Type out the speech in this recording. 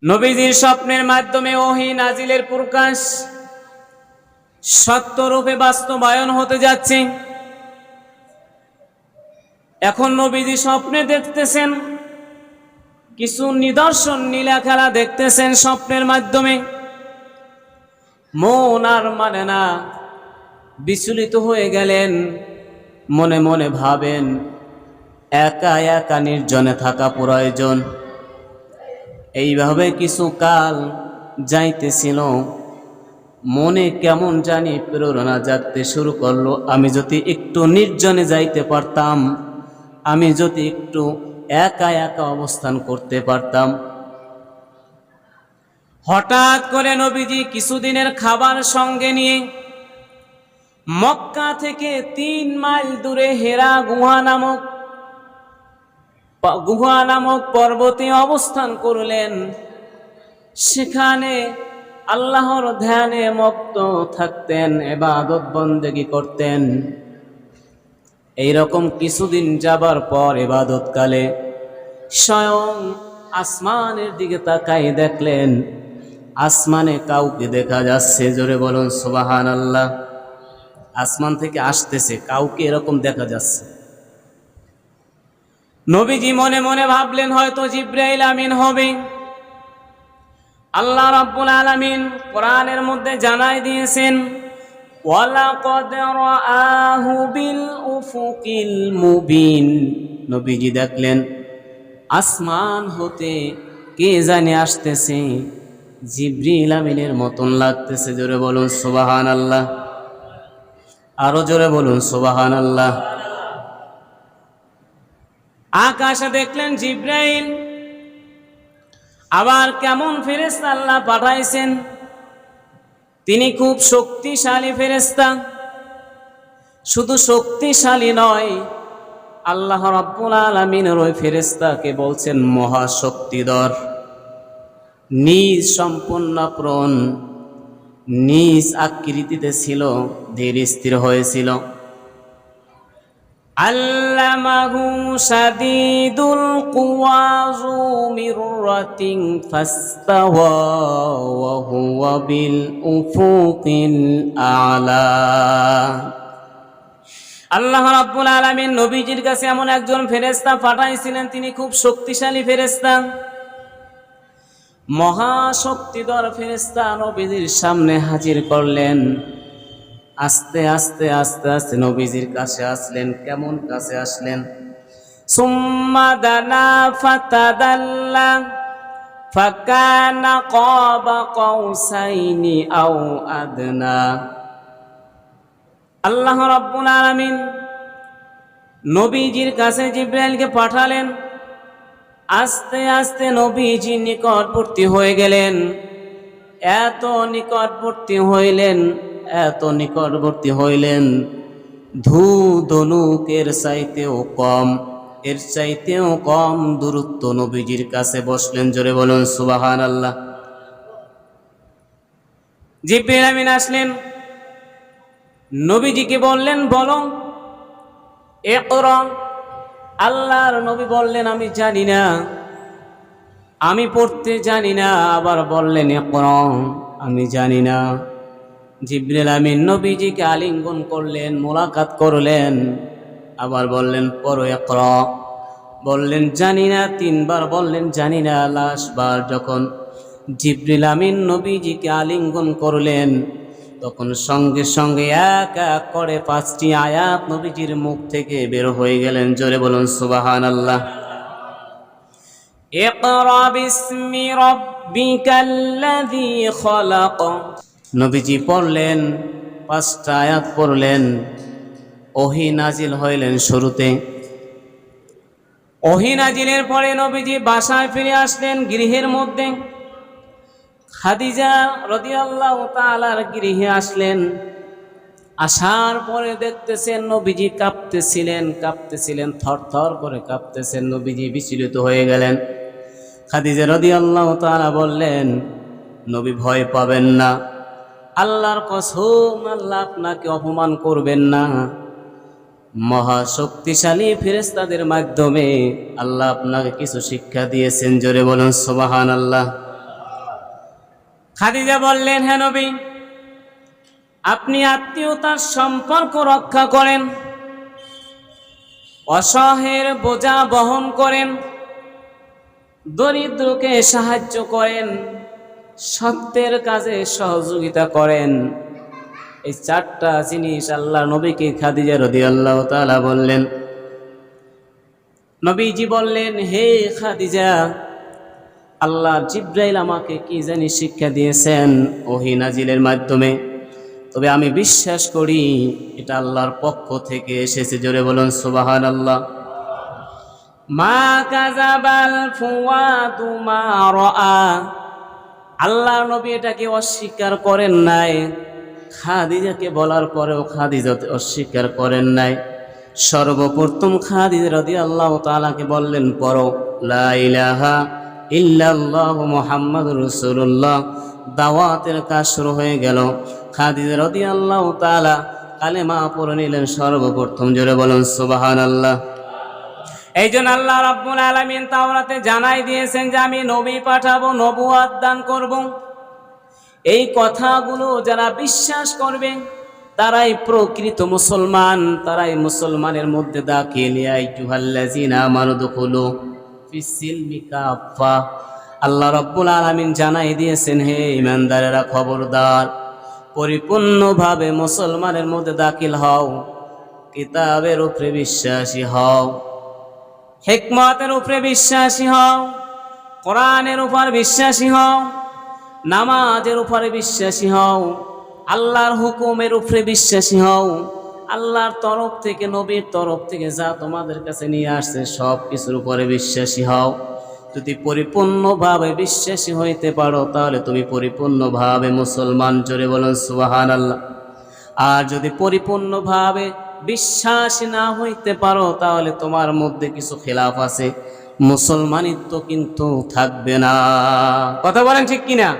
নবীজির স্বপ্নের মাধ্যমে ওহী নাজিলের প্রকাশ সত্যরূপে বাস্তবায়ন হতে যাচ্ছে। এখন নবীজি স্বপ্নে দেখতেছেন, কিছু নিদর্শন নীলা খেলা দেখতেছেন স্বপ্নের মাধ্যমে। মন আর মানে না, বিচলিত হয়ে গেলেন। মনে মনে ভাবেন, একা একা নির্জনে থাকা প্রয়োজন। এইভাবে কিছু কাল যাইতেছিল, মনে কেমন জানি প্রেরণা জাগতে শুরু করলো, আমি যদি একটু নির্জনে যাইতে পারতাম, আমি যদি একটু একা একা অবস্থান করতে পারতাম। হঠাৎ করে নবীজি কিছুদিনের খাবার সঙ্গে নিয়ে মক্কা থেকে 3 মাইল দূরে হেরা গুহা নামক পর্বতে অবস্থান করলেন। সেখানে আল্লাহর ধ্যানে মগ্ন থাকতেন, ইবাদত বন্দেগী করতেন। এইরকম কিছুদিন যাবার পর ইবাদতকালে স্বয়ং আসমানের দিকে তাকাই দেখলেন, আসমানে কাউকে দেখা যাচ্ছে। জোরে বলুন সুবহানাল্লাহ। আসমান থেকে আসতেছে কাউকে, এরকম দেখা যাচ্ছে। নবীজি মনে মনে ভাবলেন, হয়তো জিবরাইল আমিন হবে। আল্লাহ রাব্বুল আলামিন কোরআনের মধ্যে জানাই দিয়েছেন, ওয়ালাকাদ রাআহু বিল উফুকিল মুবিন। নবীজি দেখলেন আসমান হতে কে জানে আসতেছে, জিবরিল আমিনের মতন লাগতেছে। জোরে বলুন সুবহানাল্লাহ। আরো জোরে বলুন সুবহানাল্লাহ। আকাশে দেখলেন জিবরাইল। আবার কেমন ফেরেশতা আল্লাহ পাঠাইছেন, তিনি খুব শক্তিশালী ফেরেশতা। শুধু শক্তিশালী নয়, আল্লাহ রাব্বুল আলামিনের ওই ফেরেশতাকে বলছেন মহাশক্তিধর। নিজ সম্পূর্ণ প্রাণ, নিজ আকৃতিতে ছিল, ধীর স্থির হয়েছিল। আল্লামাহু শাদীদুল কুওয়া যু মিররাতিন ফাস্তাওয়া ওয়া হুয়া বিল উফুকিল আ'লা। আল্লাহ রাব্বুল আলামিন নবীজির কাছে এমন একজন ফেরেশতা পাঠাইছিলেন, তিনি খুব শক্তিশালী ফেরেশতা, মহাশক্তিধর ফেরেশতা। নবীজির সামনে হাজির করলেন। আস্তে আস্তে আস্তে আস্তে নবীজির কাছে আসলেন। কেমন কাছে আসলেন? সুম্মা দানা ফাতাদাল্লা ফাকানা কাবা কাউসাইনি আও আদনা। আল্লাহ রাব্বুল আলামিন নবীজির কাছে জিবরাইলকে পাঠালেন। আস্তে আস্তে নবীজি নিকটবর্তী হয়ে গেলেন। এত নিকটবর্তী হইলেন, এত নিকটবর্তী হইলেন, ধূ ধনুকের চাইতেও কম, এর চাইতেও কম দূরত্ব নবীজির কাছে বসলেন। জোরে বলুন সুবহানাল্লাহ। জিবরাইল আমিন আসলেন, নবীজিকে বললেন, বলো ইকরা। আল্লাহর নবী বললেন, আমি জানি না, আমি পড়তে জানি না। আবার বললেন ইকরা, আমি জানি না। জিবরাইল আমিন নবীজিকে আলিঙ্গন করলেন, মোলাকাত করলেন। আবার বললেন পড়ো ইকরা। বললেন জানি না, 3 বার বললেন জানি না। লাস্ট বার যখন জিবরাইল আমিন নবীজিকে আলিঙ্গন করলেন, তখন সঙ্গে সঙ্গে এক এক করে 5টি আয়াত নবীজির মুখ থেকে বের হয়ে গেলেন। জোরে বলুন সুবহানাল্লাহ। ইকরা বিসমি রাব্বিকাল্লাযী খালাক। নবীজি পড়লেন, 5টা আয়াত পড়লেন। ওহী নাজিল হইলেন শুরুতে। ওহী নাজিলের পরে নবীজি বাসায় ফিরে আসলেন, গৃহের মধ্যে। খাদিজা রাদিয়াল্লাহু তাআলার গৃহে আসলেন। আসার পরে দেখতেছেন নবীজি কাঁপতেছিলেন, থরথর করে কাঁপতেছেন। নবীজি বিচলিত হয়ে গেলেন। খাদিজা রাদিয়াল্লাহু তাআলা বললেন, নবী ভয় পাবেন না, আল্লাহর কসম আল্লাহ আপনাকে অপমান করবেন না। মহাশক্তিশালী ফেরেশতাদের মাধ্যমে আল্লাহ আপনাকে কিছু শিক্ষা দিয়েছেন। জোরে বলুন সুবহানাল্লাহ। খাদিজা বললেন, হে নবী, আপনি আত্মীয়তার সম্পর্ক রক্ষা করেন, অসহায়ের বোঝা বহন করেন, দরিদ্রকে সাহায্য করেন, সত্যের কাজে সহযোগিতা করেন। এই চারটা জিনিস আল্লাহ নবীকে খাদিজা রাদিয়াল্লাহু তাআলা বললেন। নবীজি বললেন, হে খাদিজা, আল্লাহ জিব্রাইল আমাকে কি জানি শিক্ষা দিয়েছেন ওহী নাজিলের মাধ্যমে, তবে আমি বিশ্বাস করি এটা আল্লাহর পক্ষ থেকে এসেছে। জোরে বলুন সুবহানাল্লাহ। মা কাযাবাল ফুয়াদু মা রাআ, আল্লাহর নবী এটাকে অস্বীকার করেন নাই। খাদিজাকে বলার পরেও খাদিজা অস্বীকার করেন নাই। সর্বপ্রথম খাদিজা রাদিয়াল্লাহু তাআলাকে বললেন, পড়ো লা ইলাহা ইল্লাল্লাহু মুহাম্মাদুর রাসূলুল্লাহ। দাওয়াতের কাজ শুরু হয়ে গেল। খাদিজা রাদিয়াল্লাহু তাআলা কালেমা পড়ে নিলেন সর্বপ্রথম। জোরে বলুন সুবহানাল্লাহ। এই জন্য আল্লাহ রাব্বুল আলামিন তাওরাতে জানাই দিয়েছেন যে আমি নবী পাঠাবো, নবুয়ত দান করব। এই কথাগুলো যারা বিশ্বাস করবে তারাই প্রকৃত মুসলমান, তারাই মুসলমানের মধ্যে দাখিল। ইয়া আইয়ুহাল্লাযিনা আমানু দুখুলু ফিস-সিলমি কাফা। আল্লাহ রাব্বুল আলামিন জানাই দিয়েছেন, হে ঈমানদারেরা, খবরদার, পরিপূর্ণভাবে মুসলমানের মধ্যে দাখিল হও, কিতাবের উপরে বিশ্বাসী হও, হিকমতের উপরে বিশ্বাসী হও, কোরআনের উপর বিশ্বাসী হও, নামাজের উপরে বিশ্বাসী হও, আল্লাহর হুকুমের উপরে বিশ্বাসী হও, আল্লাহর তরফ থেকে, নবীর তরফ থেকে যা তোমাদের কাছে নিয়ে আসছে সব কিছুর উপরে বিশ্বাসী হও। যদি পরিপূর্ণভাবে বিশ্বাসী হইতে পারো তাহলে তুমি পরিপূর্ণভাবে মুসলমান। জোরে বলুন সুবহানাল্লাহ। আর যদি পরিপূর্ণভাবে বিশ্বাসী না হইতে পারো তাহলে তোমার মধ্যে কিছু খেলাফ আছে, মুসলমানিত্ব কিন্তু থাকবে না। কথা বলেন ঠিক কিনা?